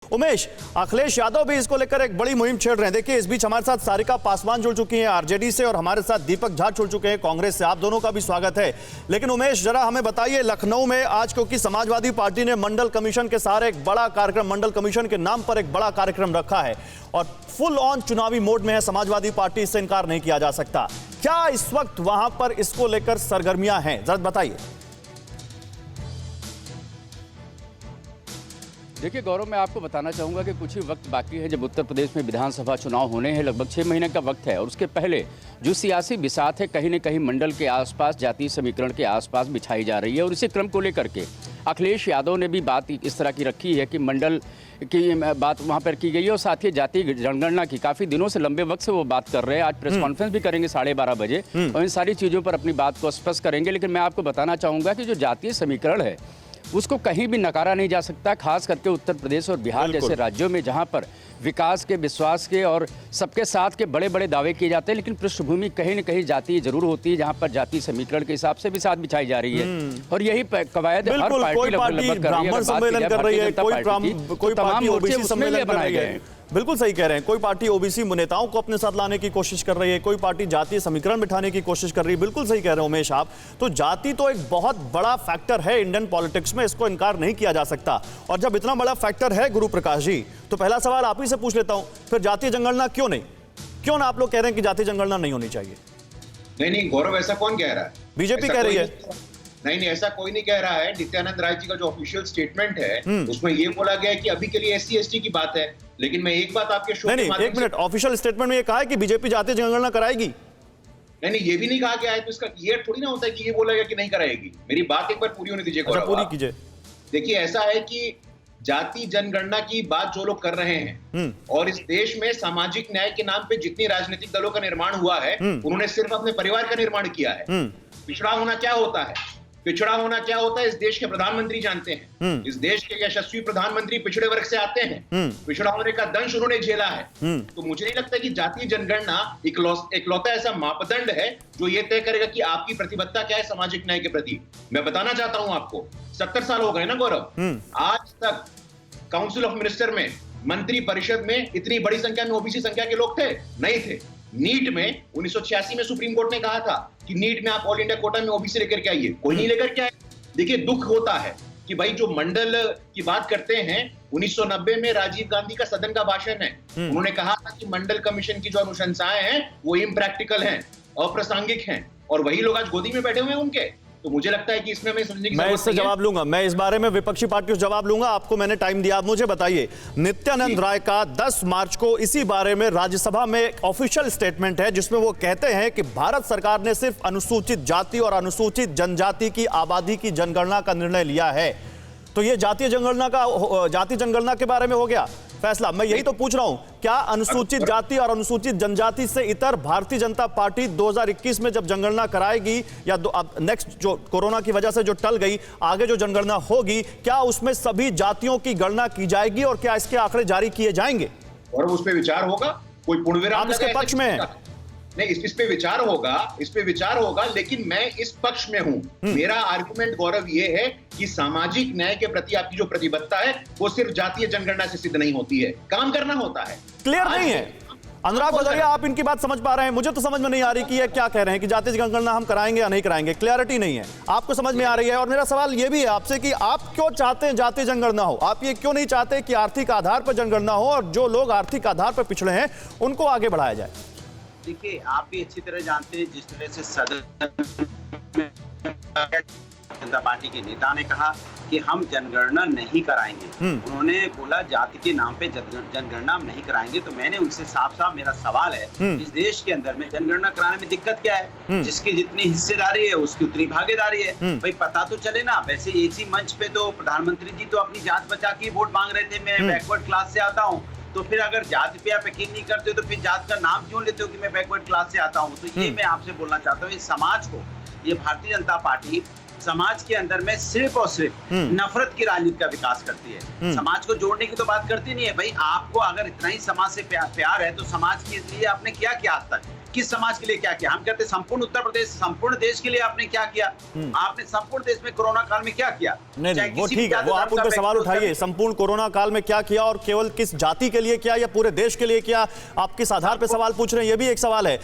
उमेश, अखिलेश यादव भी इसको लेकर एक बड़ी मुहिम छेड़ रहे हैं। देखिए, इस बीच हमारे साथ सारिका पासवान जुड़ चुकी हैं आरजेडी से और हमारे साथ दीपक झा जुड़ चुके हैं कांग्रेस से। आप दोनों का भी स्वागत है। लेकिन उमेश, जरा हमें बताइए, लखनऊ में आज क्योंकि समाजवादी पार्टी ने मंडल कमीशन के सहारे एक बड़ा कार्यक्रम, मंडल कमीशन के नाम पर एक बड़ा कार्यक्रम रखा है और फुल ऑन चुनावी मोड में है समाजवादी पार्टी, इससे इनकार नहीं किया जा सकता। क्या इस वक्त वहां पर इसको लेकर सरगर्मियां हैं, जरा बताइए। देखिए गौरव, मैं आपको बताना चाहूँगा कि कुछ ही वक्त बाकी है जब उत्तर प्रदेश में विधानसभा चुनाव होने हैं। लगभग 6 महीने का वक्त है और उसके पहले जो सियासी बिसात है कहीं न कहीं मंडल के आसपास, जातीय समीकरण के आसपास बिछाई जा रही है। और इसी क्रम को लेकर के अखिलेश यादव ने भी बात इस तरह की रखी है कि मंडल की बात वहाँ पर की गई है और साथ ही जातीय जनगणना की काफ़ी दिनों से, लंबे वक्त से वो बात कर रहे हैं। आज प्रेस कॉन्फ्रेंस भी करेंगे 12:30 बजे और इन सारी चीज़ों पर अपनी बात को स्पष्ट करेंगे। लेकिन मैं आपको बताना चाहूँगा कि जो जातीय समीकरण है उसको कहीं भी नकारा नहीं जा सकता, खास करके उत्तर प्रदेश और बिहार जैसे राज्यों में जहां पर विकास के, विश्वास के और सबके साथ के बड़े बड़े दावे किए जाते हैं, लेकिन पृष्ठभूमि कहीं न कहीं जातीय जरूर होती है, जहां पर जातीय समीकरण के हिसाब से भी साथ बिछाई जा रही है। और यही कवायद हर पार्टी लगभग ब्राह्मण सम्मेलन कर रही है, कोई पार्टी ओबीसी सम्मेलन बनाए गए हैं। बिल्कुल सही कह रहे हैं। कोई पार्टी ओबीसी नेताओं को अपने साथ लाने की कोशिश कर रही है, कोई पार्टी जातीय समीकरण बिठाने की कोशिश कर रही है। बिल्कुल सही कह रहे हैं उमेश आप। तो जाति तो एक बहुत बड़ा फैक्टर है इंडियन पॉलिटिक्स में, इसको इनकार नहीं किया जा सकता। और जब इतना बड़ा फैक्टर है गुरु प्रकाश जी, तो पहला सवाल आप ही से पूछ लेता हूं, फिर जातीय जनगणना क्यों नहीं? क्यों ना आप लोग कह रहे हैं कि जातीय जनगणना नहीं होनी चाहिए? नहीं गौरव, ऐसा कौन कह रहा है? बीजेपी कह रही है। नहीं, ऐसा कोई नहीं कह रहा है। नित्यानंद राय जी का जो ऑफिशियल स्टेटमेंट है उसमें ये बोला गया है कि अभी के लिए SC ST की बात है। लेकिन मैं एक बात आपके शो के माध्यम से, एक मिनट, ऑफिशियल स्टेटमेंट में ये कहा है कि बीजेपी जातीय जनगणना कराएगी। नहीं, ये भी नहीं कहा गया है। तो इसका ये थोड़ी ना होता है कि ये बोला गया कि नहीं कराएगी। मेरी बात एक बार पूरी होने दीजिए गौरव। पूरी कीजिए। देखिए, ऐसा है कि जाति जनगणना की बात जो लोग कर रहे हैं और इस देश में सामाजिक न्याय के नाम पे जितनी राजनीतिक दलों का निर्माण हुआ है, उन्होंने सिर्फ अपने परिवार का निर्माण किया है। पिछड़ा होना क्या होता है? पिछड़ा होना क्या होता है इस देश के प्रधानमंत्री जानते हैं। इस देश के यशस्वी प्रधानमंत्री पिछड़े वर्ग से आते हैं। पिछड़ा होने का दंश उन्होंने झेला है। तो मुझे नहीं लगता कि जातीय जनगणना इकलौता ऐसा मापदंड है जो ये तय करेगा कि आपकी प्रतिबद्धता क्या है सामाजिक न्याय के प्रति। मैं बताना चाहता हूं आपको, 70 साल हो गए ना गौरव, आज तक काउंसिल ऑफ मिनिस्टर में, मंत्री परिषद में इतनी बड़ी संख्या में ओबीसी संख्या के लोग थे? नहीं थे। नीट में 1986 में सुप्रीम कोर्ट ने कहा था कि नीट में आप ऑल इंडिया कोटा में ओबीसी लेकर के आइए, कोई नहीं लेकर के आए। देखिए, दुख होता है कि भाई जो मंडल की बात करते हैं, 1990 में राजीव गांधी का सदन का भाषण है, उन्होंने कहा था कि मंडल कमीशन की जो अनुशंसाएं हैं वो इम्प्रैक्टिकल हैं, अप्रासंगिक हैं, और वही लोग आज गोदी में बैठे हुए हैं उनके। तो मुझे लगता है कि इसमें मैं समझने की मैं इससे जवाब लूंगा, मैं इस बारे में विपक्षी पार्टियों से जवाब लूंगा। आपको मैंने टाइम दिया, आप मुझे बताइए, नित्यानंद राय का 10 मार्च को इसी बारे में राज्यसभा में एक ऑफिशियल स्टेटमेंट है जिसमें वो कहते हैं कि भारत सरकार ने सिर्फ अनुसूचित जाति और अनुसूचित जनजाति की आबादी की जनगणना का निर्णय लिया है। तो ये जातीय जनगणना के बारे में हो गया फैसला। मैं यही तो पूछ रहा हूं, क्या अनुसूचित जाति और अनुसूचित जनजाति से इतर भारतीय जनता पार्टी 2021 में जब जनगणना कराएगी या अब नेक्स्ट जो कोरोना की वजह से जो टल गई, आगे जो जनगणना होगी, क्या उसमें सभी जातियों की गणना की जाएगी और क्या इसके आंकड़े जारी किए जाएंगे? और उस पर विचार होगा, कोई पूर्णविराम आप इसके पक्ष में हैं? नहीं, इस पे विचार होगा, लेकिन मैं इस पक्ष में हूं। मेरा आर्गुमेंट गौरव ये है कि सामाजिक न्याय के प्रति आपकी जो प्रतिबद्धता है वो सिर्फ जातीय जनगणना से सिद्ध नहीं होती है, काम करना होता है। क्लियर नहीं है अनुराग भदौरिया, आप इनकी बात समझ पा रहे हैं? मुझे तो समझ में नहीं आ रही कि ये क्या कह रहे हैं कि जातीय जनगणना हम कराएंगे या नहीं कराएंगे। क्लैरिटी नहीं है, आपको समझ में आ रही है। और मेरा सवाल ये भी है आपसे कि आप क्यों चाहते हैं जातीय जनगणना हो? आप ये क्यों नहीं चाहते कि आर्थिक आधार पर जनगणना हो और जो लोग आर्थिक आधार पर पिछड़े हैं उनको आगे बढ़ाया जाए? देखिए, आप भी अच्छी तरह जानते हैं जिस तरह से सदन जनता पार्टी के नेता ने कहा कि हम जनगणना नहीं कराएंगे। उन्होंने बोला जाति के नाम पे जनगणना हम नहीं कराएंगे। तो मैंने उनसे साफ मेरा सवाल है, इस देश के अंदर में जनगणना कराने में दिक्कत क्या है? जिसकी जितनी हिस्सेदारी है उसकी उतनी भागीदारी है। भाई पता तो चले ना। वैसे इसी मंच पे तो प्रधानमंत्री जी तो अपनी जात बचा के वोट मांग रहे थे, मैं बैकवर्ड क्लास से आता हूँ। तो फिर अगर जाति पे आप यकीन नहीं करते हो तो फिर जात का नाम क्यों लेते हो कि मैं बैकवर्ड क्लास से आता हूँ? तो ये मैं आपसे बोलना चाहता हूँ, इस समाज को, ये भारतीय जनता पार्टी समाज के अंदर में सिर्फ और सिर्फ नफरत की राजनीति का विकास करती है। समाज को जोड़ने की तो बात करती नहीं है। भाई आपको अगर इतना ही समाज से प्यार है तो समाज के लिए आपने क्या किया आज तक? किस समाज के लिए क्या किया? हम कहते संपूर्ण उत्तर प्रदेश, संपूर्ण देश के लिए आपने क्या किया? आपने संपूर्ण देश में कोरोना काल में क्या किया? नहीं चाहे नहीं, वो किसी भी ठीक है, वो जाति आप उन धर्म पे का सवाल व्यक्ति उठाइए, संपूर्ण कोरोना काल में क्या किया और केवल किस जाति के लिए किया या पूरे देश के लिए किया, आप किस आधार पे सवाल पूछ रहे हैं, ये भी एक सवाल है।